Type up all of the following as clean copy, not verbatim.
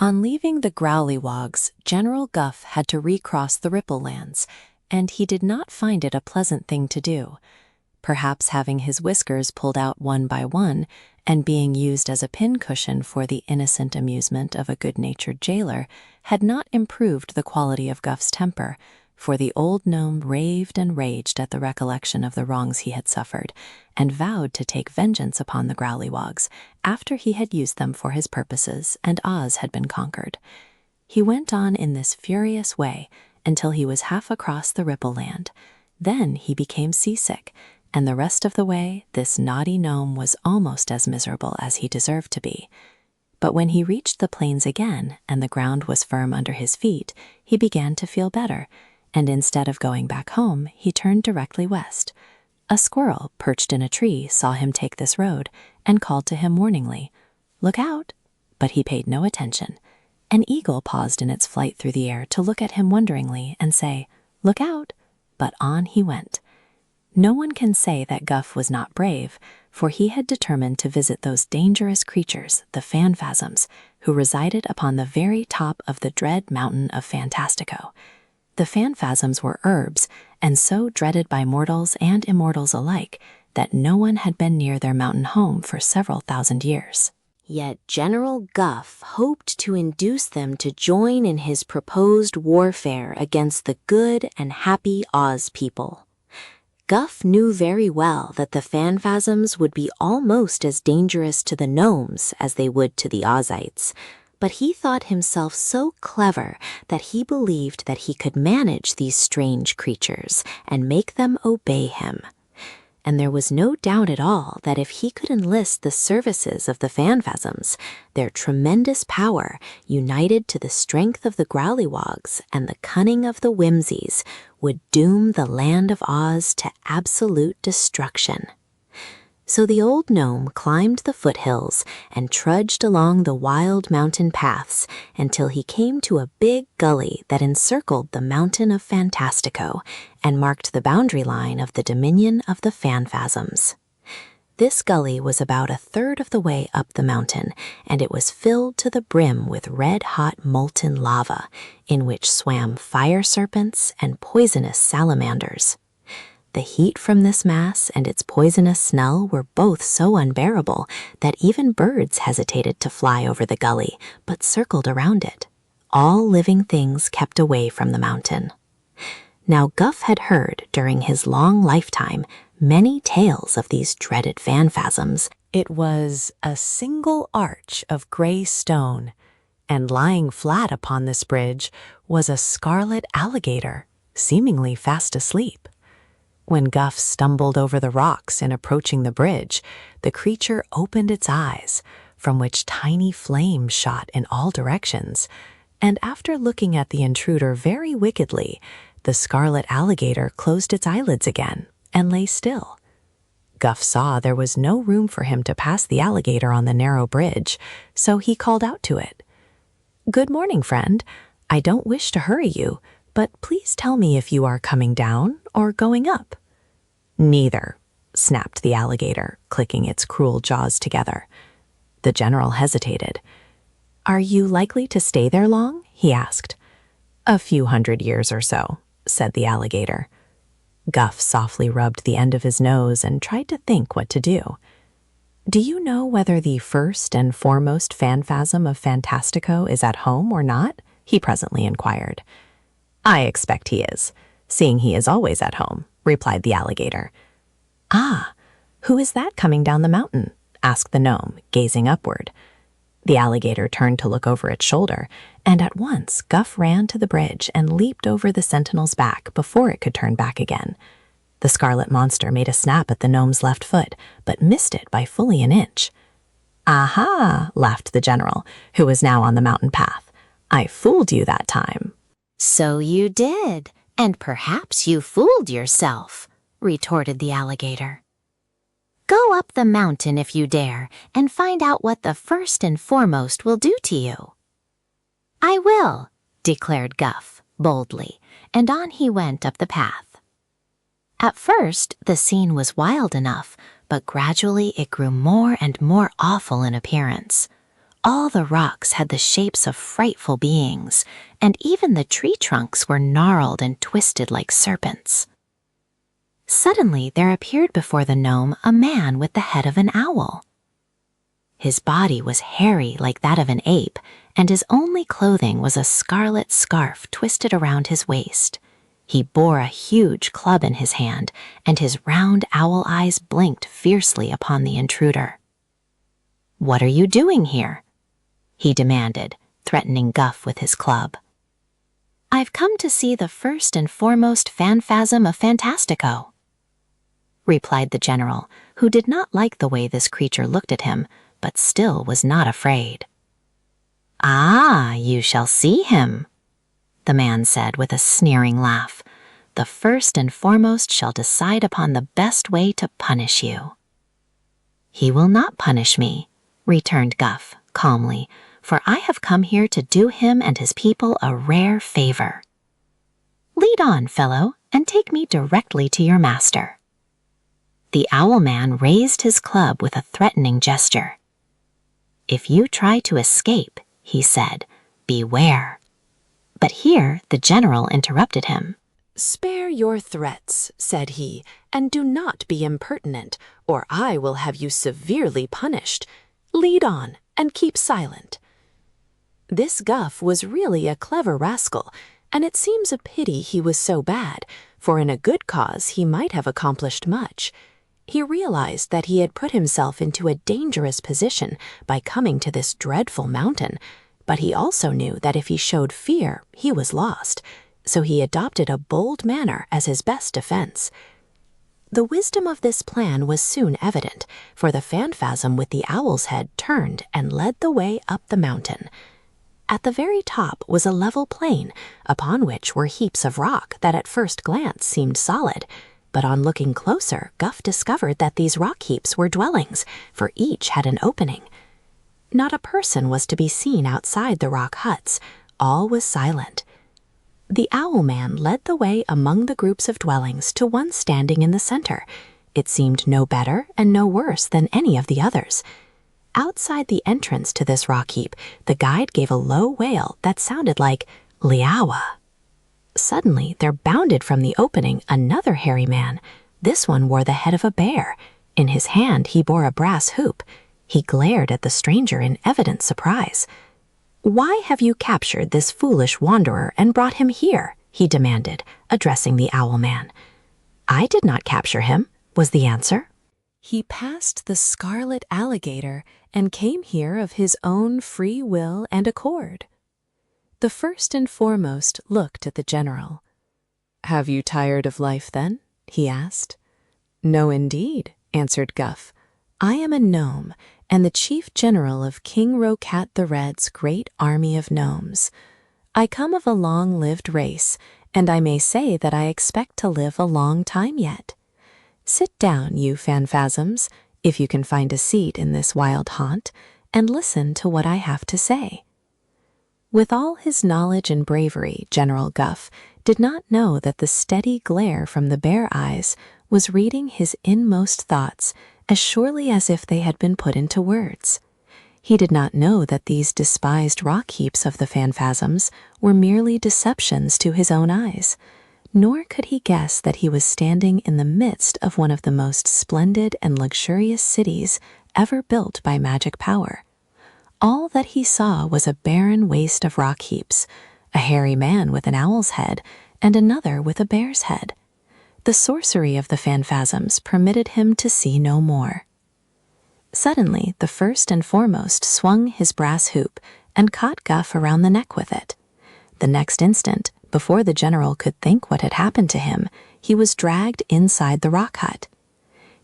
On leaving the Growlywogs, General Guff had to recross the Ripple Lands, and he did not find it a pleasant thing to do. Perhaps having his whiskers pulled out one by one and being used as a pincushion for the innocent amusement of a good-natured jailer had not improved the quality of Guff's temper, for the old gnome raved and raged at the recollection of the wrongs he had suffered, and vowed to take vengeance upon the Growlywogs after he had used them for his purposes and Oz had been conquered. He went on in this furious way until he was half across the Ripple Land. Then he became seasick, and the rest of the way this naughty gnome was almost as miserable as he deserved to be. But when he reached the plains again and the ground was firm under his feet, he began to feel better, and instead of going back home, he turned directly west. A squirrel perched in a tree saw him take this road and called to him warningly, "Look out!" But he paid no attention. An eagle paused in its flight through the air to look at him wonderingly and say, "Look out!" But on he went. No one can say that Guff was not brave, for he had determined to visit those dangerous creatures, the Phanphasms, who resided upon the very top of the dread mountain of Fantastico. The Phanphasms were herbs, and so dreaded by mortals and immortals alike that no one had been near their mountain home for several thousand years. Yet General Guff hoped to induce them to join in his proposed warfare against the good and happy Oz people. Guff knew very well that the Phanphasms would be almost as dangerous to the gnomes as they would to the Ozites, but he thought himself so clever that he believed that he could manage these strange creatures and make them obey him. And there was no doubt at all that if he could enlist the services of the Phanphasms, their tremendous power, united to the strength of the Growlywogs and the cunning of the Whimsies, would doom the land of Oz to absolute destruction. So the old gnome climbed the foothills and trudged along the wild mountain paths until he came to a big gully that encircled the mountain of Fantastico and marked the boundary line of the dominion of the Phanphasms. This gully was about a third of the way up the mountain, and it was filled to the brim with red-hot molten lava, in which swam fire serpents and poisonous salamanders. The heat from this mass and its poisonous smell were both so unbearable that even birds hesitated to fly over the gully, but circled around it. All living things kept away from the mountain. Now Guff had heard, during his long lifetime, many tales of these dreaded Phanphasms. It was a single arch of gray stone, and lying flat upon this bridge was a scarlet alligator, seemingly fast asleep. When Guff stumbled over the rocks in approaching the bridge, the creature opened its eyes, from which tiny flames shot in all directions, and after looking at the intruder very wickedly, the scarlet alligator closed its eyelids again and lay still. Guff saw there was no room for him to pass the alligator on the narrow bridge, so he called out to it, "Good morning, friend. I don't wish to hurry you, but please tell me if you are coming down or going up." "Neither," snapped the alligator, clicking its cruel jaws together. The general hesitated. "Are you likely to stay there long?" he asked. "A few 100 years or so," said the alligator. Guff softly rubbed the end of his nose and tried to think what to do. "Do you know whether the first and foremost Phanphasm of Fantastico is at home or not?" he presently inquired. "I expect he is, seeing he is always at home," replied the alligator. "Ah, who is that coming down the mountain?" asked the gnome, gazing upward. The alligator turned to look over its shoulder, and at once Guff ran to the bridge and leaped over the sentinel's back before it could turn back again. The scarlet monster made a snap at the gnome's left foot, but missed it by fully an inch. "Aha!" laughed the general, who was now on the mountain path. "I fooled you that time." "So you did, and perhaps you fooled yourself," retorted the alligator. "Go up the mountain if you dare, and find out what the first and foremost will do to you." "I will," declared Guff, boldly, and on he went up the path. At first, the scene was wild enough, but gradually it grew more and more awful in appearance. All the rocks had the shapes of frightful beings, and even the tree trunks were gnarled and twisted like serpents. Suddenly there appeared before the gnome a man with the head of an owl. His body was hairy like that of an ape, and his only clothing was a scarlet scarf twisted around his waist. He bore a huge club in his hand, and his round owl eyes blinked fiercely upon the intruder. "What are you doing here?" he demanded, threatening Guff with his club. "I've come to see the first and foremost phanfasm of Fantastico," replied the general, who did not like the way this creature looked at him, but still was not afraid. "Ah, you shall see him," the man said with a sneering laugh. "The first and foremost shall decide upon the best way to punish you." "He will not punish me," returned Guff calmly, "for I have come here to do him and his people a rare favor. Lead on, fellow, and take me directly to your master." The owl man raised his club with a threatening gesture. "If you try to escape," he said, "beware." But here the general interrupted him. "Spare your threats," said he, "and do not be impertinent, or I will have you severely punished. Lead on, and keep silent." This Guff was really a clever rascal, and it seems a pity he was so bad, for in a good cause he might have accomplished much. He realized that he had put himself into a dangerous position by coming to this dreadful mountain, but he also knew that if he showed fear, he was lost, so he adopted a bold manner as his best defense. The wisdom of this plan was soon evident, for the phanfasm with the owl's head turned and led the way up the mountain. At the very top was a level plain, upon which were heaps of rock that at first glance seemed solid, but on looking closer, Guff discovered that these rock heaps were dwellings, for each had an opening. Not a person was to be seen outside the rock huts. All was silent. The owl man led the way among the groups of dwellings to one standing in the center. It seemed no better and no worse than any of the others. Outside the entrance to this rock heap, the guide gave a low wail that sounded like "Liawa." Suddenly, there bounded from the opening another hairy man. This one wore the head of a bear. In his hand, he bore a brass hoop. He glared at the stranger in evident surprise. "Why have you captured this foolish wanderer and brought him here?" he demanded, addressing the owl man. "I did not capture him," was the answer. "He passed the scarlet alligator and came here of his own free will and accord." The first and foremost looked at the general. "Have you tired of life, then?" he asked. "No, indeed," answered Guff. "I am a gnome, and the chief general of King Rocat the Red's great army of gnomes. I come of a long-lived race, and I may say that I expect to live a long time yet. Sit down, you phanfasms, if you can find a seat in this wild haunt, and listen to what I have to say." With all his knowledge and bravery, General Guff did not know that the steady glare from the bear eyes was reading his inmost thoughts as surely as if they had been put into words. He did not know that these despised rock heaps of the phanfasms were merely deceptions to his own eyes, nor could he guess that he was standing in the midst of one of the most splendid and luxurious cities ever built by magic power. All that he saw was a barren waste of rock heaps, a hairy man with an owl's head, and another with a bear's head. The sorcery of the phanfasms permitted him to see no more. Suddenly, the first and foremost swung his brass hoop and caught Guff around the neck with it. The next instant, before the general could think what had happened to him, he was dragged inside the rock hut.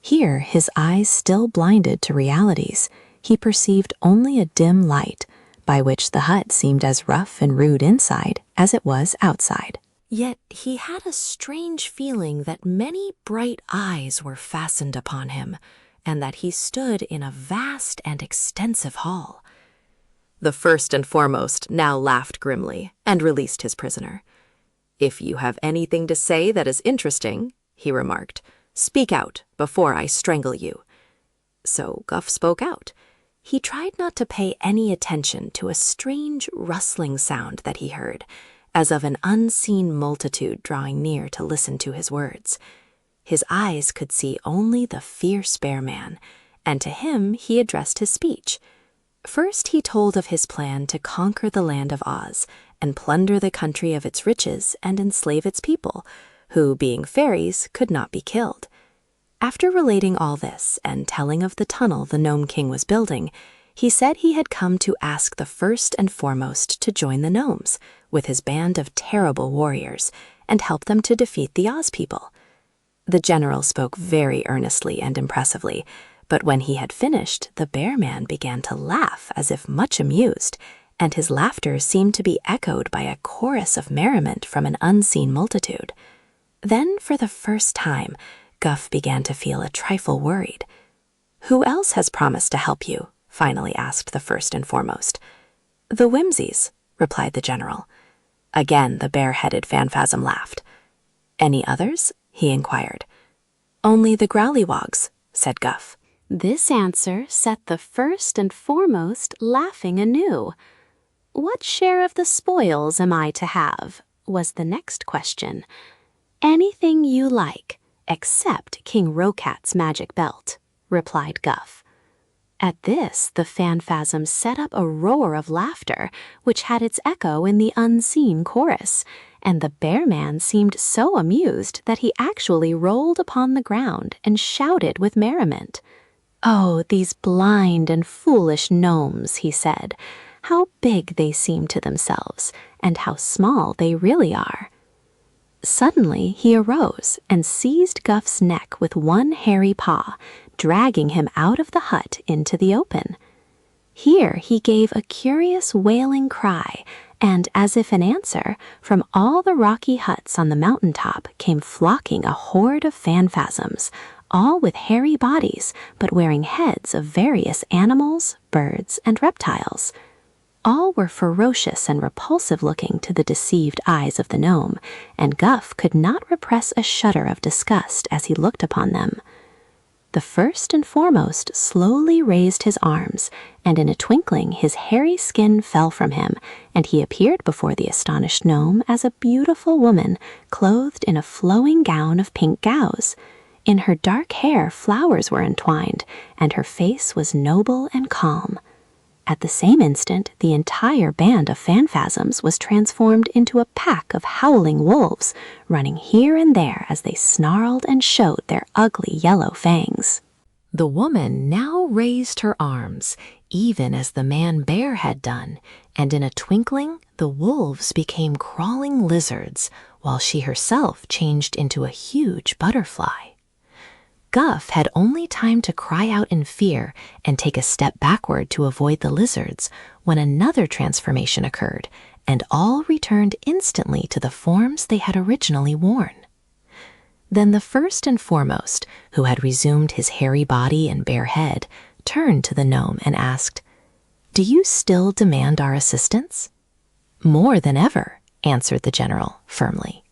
Here, his eyes still blinded to realities, he perceived only a dim light, by which the hut seemed as rough and rude inside as it was outside. Yet he had a strange feeling that many bright eyes were fastened upon him, and that he stood in a vast and extensive hall. The first and foremost now laughed grimly and released his prisoner. "If you have anything to say that is interesting," he remarked, "speak out before I strangle you." So Guff spoke out. He tried not to pay any attention to a strange rustling sound that he heard, as of an unseen multitude drawing near to listen to his words. His eyes could see only the fierce bear man, and to him he addressed his speech. First he told of his plan to conquer the land of Oz and plunder the country of its riches and enslave its people, who, being fairies, could not be killed. After relating all this and telling of the tunnel the Nome King was building, he said he had come to ask the first and foremost to join the gnomes with his band of terrible warriors and help them to defeat the Oz people. The general spoke very earnestly and impressively, but when he had finished, the bear man began to laugh as if much amused, and his laughter seemed to be echoed by a chorus of merriment from an unseen multitude. Then, for the first time, Guff began to feel a trifle worried. "Who else has promised to help you?" finally asked the first and foremost. "The Whimsies," replied the general. Again the bare-headed Phanfasm laughed. "Any others?" he inquired. "Only the Growlywogs," said Guff. This answer set the first and foremost laughing anew. "What share of the spoils am I to have?" was the next question. "Anything you like, except King Rocat's magic belt," replied Guff. At this, the Phanfasm set up a roar of laughter, which had its echo in the unseen chorus, and the bear man seemed so amused that he actually rolled upon the ground and shouted with merriment. "Oh, these blind and foolish gnomes," he said. "How big they seem to themselves, and how small they really are." Suddenly he arose and seized Guff's neck with one hairy paw, dragging him out of the hut into the open. Here he gave a curious wailing cry, and as if in answer, from all the rocky huts on the mountain top came flocking a horde of Phanfasms, all with hairy bodies, but wearing heads of various animals, birds, and reptiles. All were ferocious and repulsive-looking to the deceived eyes of the gnome, and Guff could not repress a shudder of disgust as he looked upon them. The first and foremost slowly raised his arms, and in a twinkling his hairy skin fell from him, and he appeared before the astonished gnome as a beautiful woman clothed in a flowing gown of pink gauze. In her dark hair flowers were entwined, and her face was noble and calm. At the same instant, the entire band of Phanfasms was transformed into a pack of howling wolves, running here and there as they snarled and showed their ugly yellow fangs. The woman now raised her arms, even as the man bear had done, and in a twinkling the wolves became crawling lizards, while she herself changed into a huge butterfly. Guff had only time to cry out in fear and take a step backward to avoid the lizards when another transformation occurred, and all returned instantly to the forms they had originally worn. Then the first and foremost, who had resumed his hairy body and bare head, turned to the gnome and asked, "Do you still demand our assistance?" "More than ever," answered the general firmly.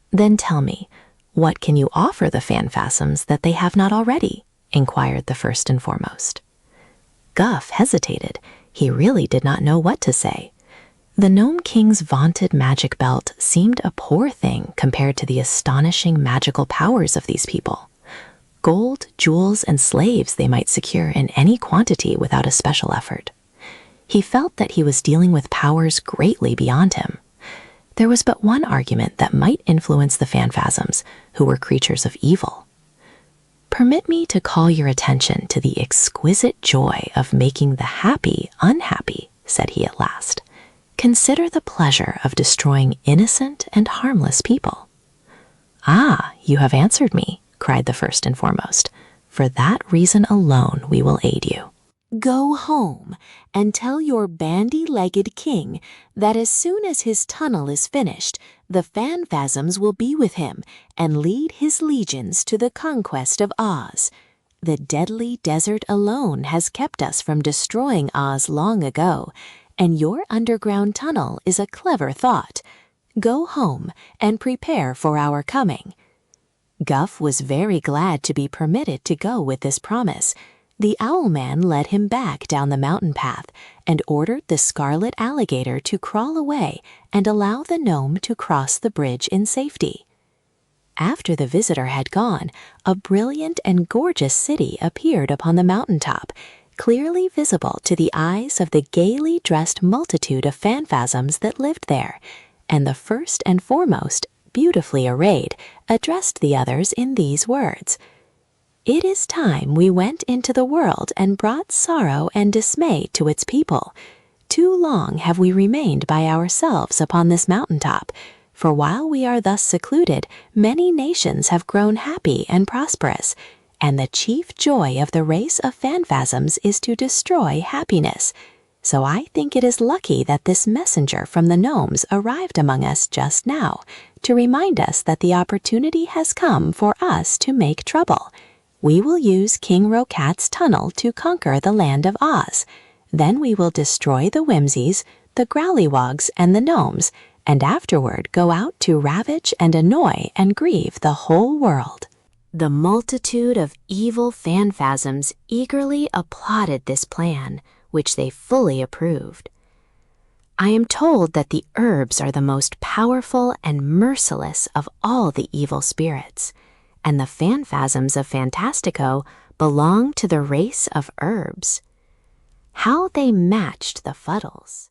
"Then tell me, what can you offer the Phanfasms that they have not already?" inquired the first and foremost. Guff hesitated. He really did not know what to say. The Nome King's vaunted magic belt seemed a poor thing compared to the astonishing magical powers of these people. Gold, jewels, and slaves they might secure in any quantity without a special effort. He felt that he was dealing with powers greatly beyond him. There was but one argument that might influence the Phanfasms, who were creatures of evil. "Permit me to call your attention to the exquisite joy of making the happy unhappy," said he at last. "Consider the pleasure of destroying innocent and harmless people." "Ah, you have answered me," cried the first and foremost. "For that reason alone we will aid you. Go home and tell your bandy-legged king that as soon as his tunnel is finished, the Phanfasms will be with him and lead his legions to the conquest of Oz. The deadly desert alone has kept us from destroying Oz long ago, and your underground tunnel is a clever thought. Go home and prepare for our coming." Guff was very glad to be permitted to go with this promise. The Owlman led him back down the mountain path and ordered the scarlet alligator to crawl away and allow the gnome to cross the bridge in safety. After the visitor had gone, a brilliant and gorgeous city appeared upon the mountaintop, clearly visible to the eyes of the gaily dressed multitude of phanfasms that lived there, and the first and foremost, beautifully arrayed, addressed the others in these words: "It is time we went into the world and brought sorrow and dismay to its people. Too long have we remained by ourselves upon this mountaintop, for while we are thus secluded, many nations have grown happy and prosperous, and the chief joy of the race of phanfasms is to destroy happiness. So I think it is lucky that this messenger from the gnomes arrived among us just now, to remind us that the opportunity has come for us to make trouble. We will use King Rocat's tunnel to conquer the land of Oz. Then we will destroy the Whimsies, the Growlywogs, and the gnomes, and afterward go out to ravage and annoy and grieve the whole world." The multitude of evil phanfasms eagerly applauded this plan, which they fully approved. I am told that the herbs are the most powerful and merciless of all the evil spirits, and the phanfasms of Fantastico belong to the race of herbs. How they matched the Fuddles!